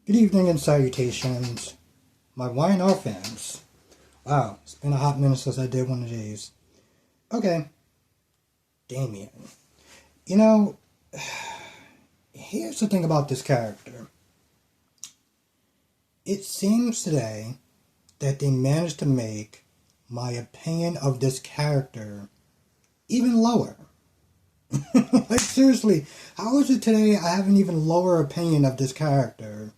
Good evening and salutations, my YNR fans. Wow, it's been a hot minute since I did one of these. Okay, Damien. You know, here's the thing about this character. It seems today that they managed to make my opinion of this character even lower. Like, seriously, how is it today I have an even lower opinion of this character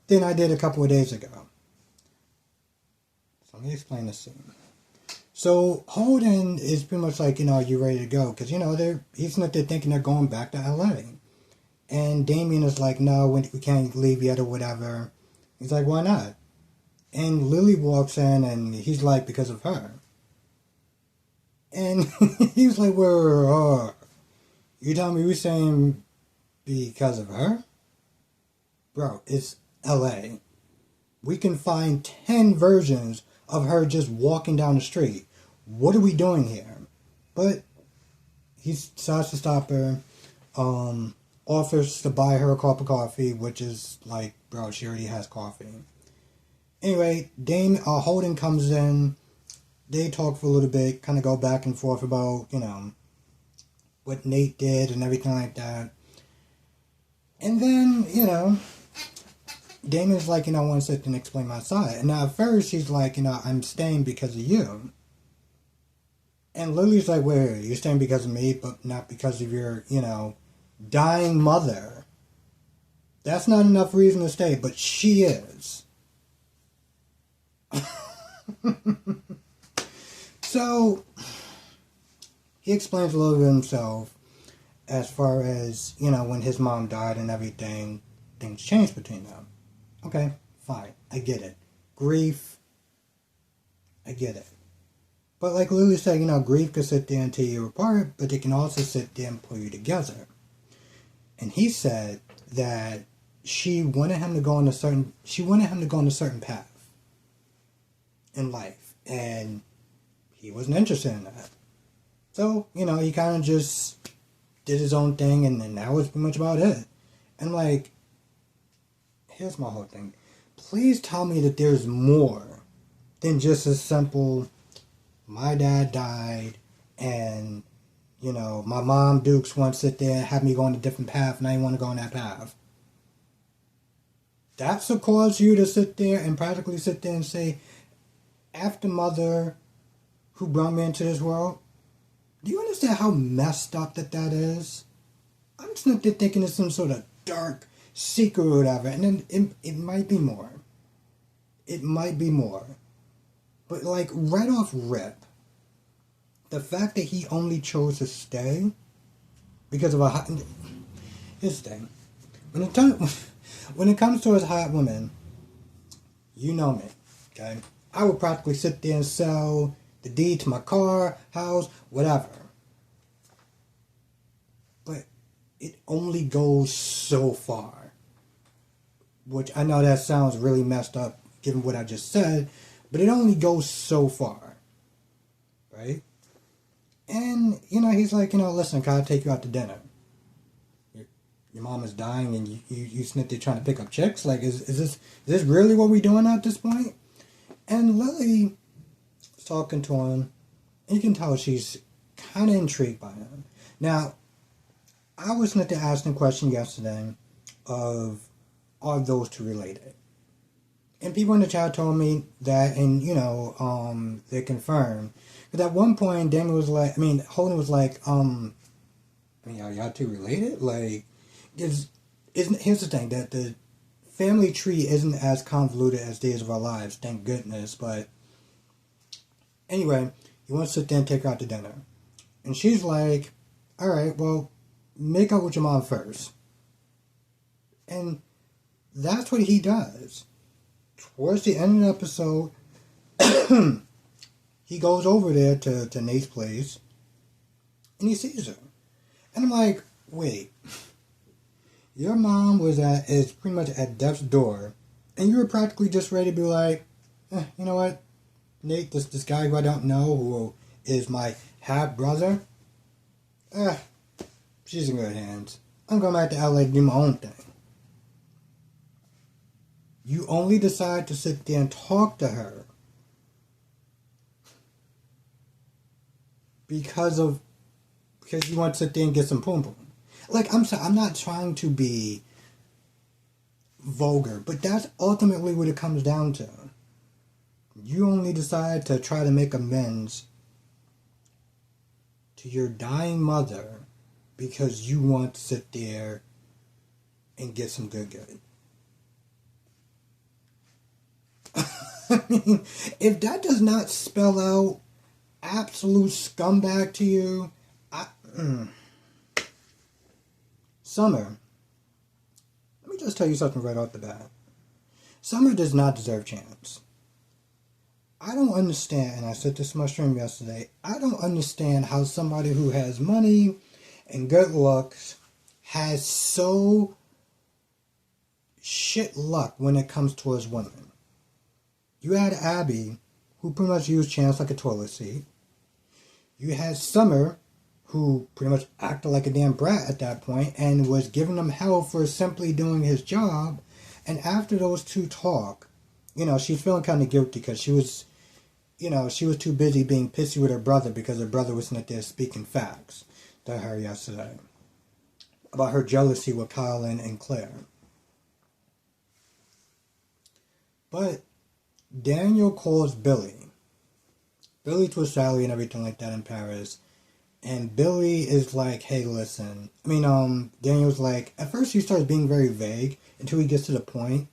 than I did a couple of days ago? So let me explain this scene. So Holden is pretty much like, are you ready to go? Because, he's not there thinking they're going back to LA. And Damien is like, no, we can't leave yet or whatever. He's like, why not? And Lily walks in and he's like, because of her. And he's like, well, you telling me we're saying because of her? Bro, it's LA. We can find 10 versions of her just walking down the street. What are we doing here? But he decides to stop her, offers to buy her a cup of coffee, which is like, bro, she already has coffee. Anyway, Holden comes in, they talk for a little bit, kind of go back and forth about, what Nate did and everything like that. And then, Damien's like, I want to sit and explain my side. And now at first she's like, I'm staying because of you. And Lily's like, wait, you're staying because of me, but not because of your, dying mother. That's not enough reason to stay, but she is. So, he explains a little bit himself as far as, when his mom died and everything, things changed between them. Okay, fine. I get it. Grief. I get it. But like Lily said, grief can sit there and tear you apart, but it can also sit there and pull you together. And he said that she wanted him to go on a certain path in life. And he wasn't interested in that. So, he kind of just did his own thing, and then that was pretty much about it. And like, here's my whole thing. Please tell me that there's more than just a simple, my dad died, and, my mom Dukes wants to sit there and have me go on a different path, and I didn't want to go on that path. That's a cause for you to sit there and practically sit there and say, after mother who brought me into this world, do you understand how messed up that is? I'm just not there thinking it's some sort of dark secret or whatever, and then it might be more. It might be more. But like, right off rip, the fact that he only chose to stay because of a hot... Here's the thing. When it comes to his hot women, you know me, okay? I would practically sit there and sell the deed to my car, house, whatever. But it only goes so far. Which I know that sounds really messed up given what I just said, but it only goes so far. Right? And, he's like, listen, can I take you out to dinner? Your mom is dying and you snipped there trying to pick up chicks? Like, is this really what we're doing at this point? And Lily is talking to him, and you can tell she's kind of intrigued by him. Now, I was meant to ask the question yesterday of, are those two related? And people in the chat told me that, and, they confirmed. But at one point, Holden was like, are y'all two related? Like, here's the thing, that the family tree isn't as convoluted as Days of Our Lives, thank goodness, but anyway, he wants to sit there and take her out to dinner. And she's like, alright, well, make out with your mom first. And that's what he does. Towards the end of the episode, he goes over there to Nate's place, and he sees her. And I'm like, wait, your mom is pretty much at death's door, and you were practically just ready to be like, you know what, Nate, this guy who I don't know, who is my half-brother, she's in good hands. I'm going back to LA to do my own thing. You only decide to sit there and talk to her because you want to sit there and get some poom poom. Like, I'm sorry, I'm not trying to be vulgar, but that's ultimately what it comes down to. You only decide to try to make amends to your dying mother because you want to sit there and get some good. I mean, if that does not spell out absolute scumbag to you, Summer, let me just tell you something right off the bat. Summer does not deserve Chance. I don't understand, and I said this in my stream yesterday, I don't understand how somebody who has money and good looks has so shit luck when it comes towards women. You had Abby, who pretty much used Chance like a toilet seat. You had Summer, who pretty much acted like a damn brat at that point and was giving him hell for simply doing his job. And after those two talk, she's feeling kind of guilty because she was too busy being pissy with her brother because her brother wasn't there speaking facts to her yesterday about her jealousy with Kyle and Claire. But Daniel calls Billy. Billy to Sally and everything like that in Paris. And Billy is like, hey, listen. Daniel's like, at first he starts being very vague until he gets to the point.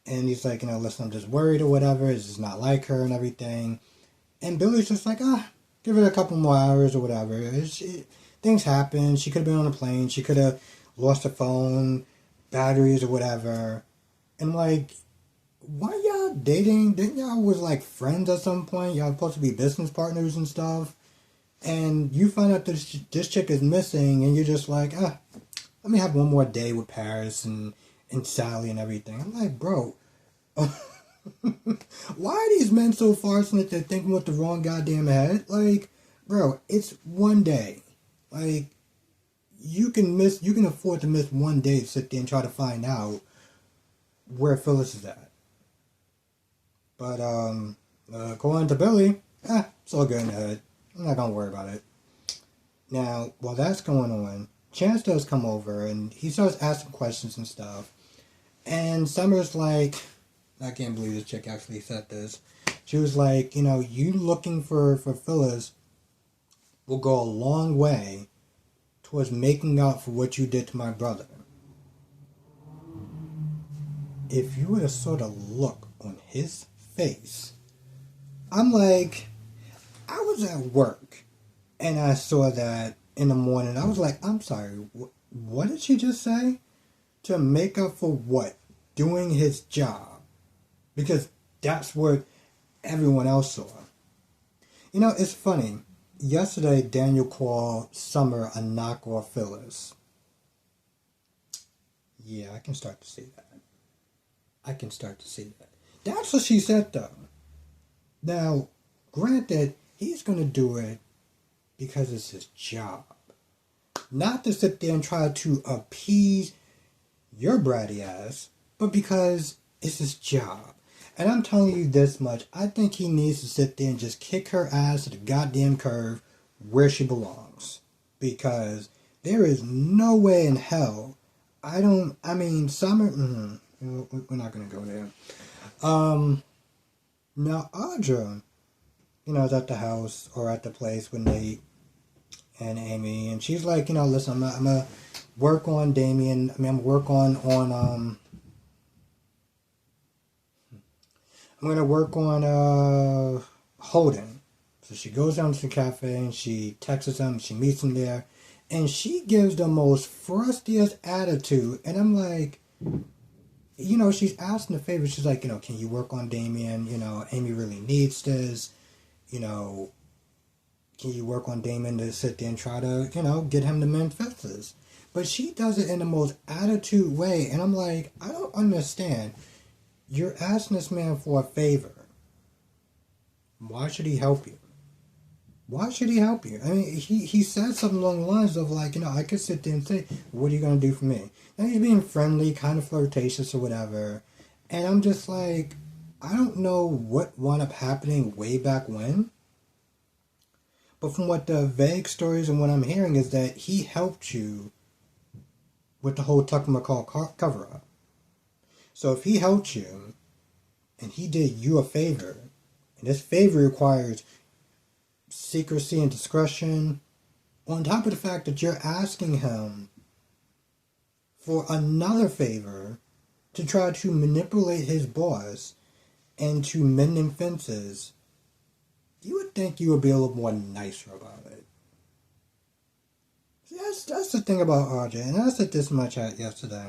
And he's like, listen, I'm just worried or whatever. It's just not like her and everything. And Billy's just like, give it a couple more hours or whatever. Things happen. She could have been on a plane. She could have lost her phone, batteries or whatever. And I'm like, why y'all dating? Didn't y'all was like friends at some point? Y'all supposed to be business partners and stuff. And you find out that this chick is missing and you're just like, let me have one more day with Paris and Sally and everything. I'm like, bro, why are these men so far-sighted that they're thinking with the wrong goddamn head? Like, bro, it's one day. Like, you can afford to miss one day to sit there and try to find out where Phyllis is at. But, according to Billy, it's all good in the head. I'm not gonna worry about it. Now, while that's going on, Chance does come over and he starts asking questions and stuff. And Summer's like, I can't believe this chick actually said this. She was like, you looking for Phyllis will go a long way towards making up for what you did to my brother. If you were to sort of look on his face, I'm like, I was at work and I saw that in the morning. I was like, I'm sorry, what did she just say? To make up for what? Doing his job. Because that's what everyone else saw. It's funny. Yesterday, Daniel called Summer a knockoff Phyllis. Yeah, I can start to see that. That's what she said, though. Now, granted, he's going to do it because it's his job. Not to sit there and try to appease your bratty ass, but because it's his job. And I'm telling you this much, I think he needs to sit there and just kick her ass to the goddamn curve where she belongs. Because there is no way in hell, Summer, we're not going to go there. Now Audra, is at the house or at the place with Nate and Amy, and she's like, listen, I'm gonna work on Damien. I'm gonna work on Holden. So she goes down to the cafe and she texts him. She meets him there, and she gives the most frustiest attitude. And I'm like, she's asking a favor. She's like, can you work on Damien? Amy really needs this. Can you work on Damon to sit there and try to, get him to mend fences? But she does it in the most attitude way. And I'm like, I don't understand. You're asking this man for a favor. Why should he help you? I mean, he said something along the lines of like, I could sit there and say, what are you going to do for me? Now he's being friendly, kind of flirtatious or whatever. And I'm just like, I don't know what wound up happening way back when. But from what the vague stories and what I'm hearing is that he helped you with the whole Tucker McCall cover up. So if he helped you and he did you a favor, and this favor requires secrecy and discretion, on top of the fact that you're asking him for another favor to try to manipulate his boss and to mending fences, you would think you would be a little more nicer about it. See, that's the thing about RJ, and I said this much at yesterday.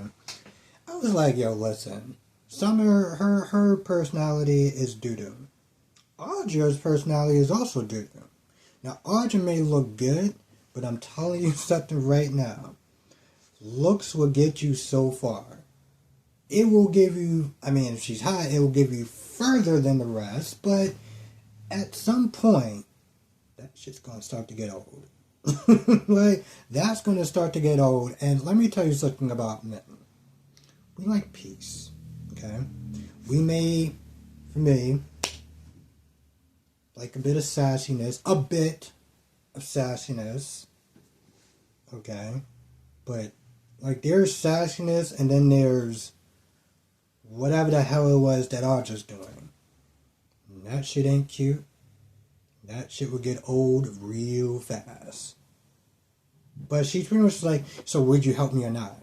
I was like, yo, listen, Summer, her personality is doo-doo. Audrey's personality is also doo-doo. Now, Audrey may look good, but I'm telling you something right now. Looks will get you so far. It will give you, I mean, if she's hot, it will give you further than the rest, but at some point, that shit's going to start to get old. Like, that's going to start to get old, and let me tell you something about men. We like peace, okay? We may, for me, like a bit of sassiness, okay? But, like, there's sassiness, and then there's whatever the hell it was that I was just doing. And that shit ain't cute. That shit will get old real fast. But she's pretty much like, so would you help me or not?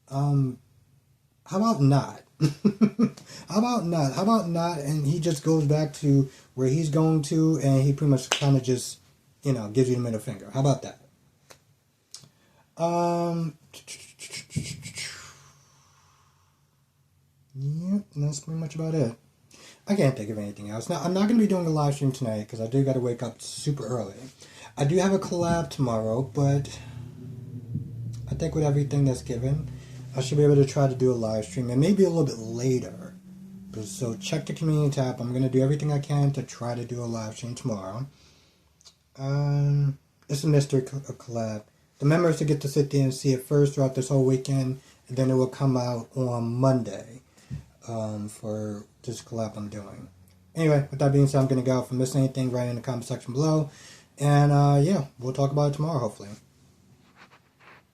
How about not? How about not? How about not? And he just goes back to where he's going to, and he pretty much kind of just, gives you the middle finger. How about that? Yep, that's pretty much about it. I can't think of anything else. Now, I'm not going to be doing a live stream tonight because I do got to wake up super early. I do have a collab tomorrow, but I think with everything that's given, I should be able to try to do a live stream, and maybe a little bit later. So check the community tab. I'm going to do everything I can to try to do a live stream tomorrow. It's a mystery collab. The members will get to sit there and see it first throughout this whole weekend, and then it will come out on Monday for this collab I'm doing. Anyway, with that being said, I'm going to go. If I miss anything, write in the comment section below. And yeah, we'll talk about it tomorrow, hopefully.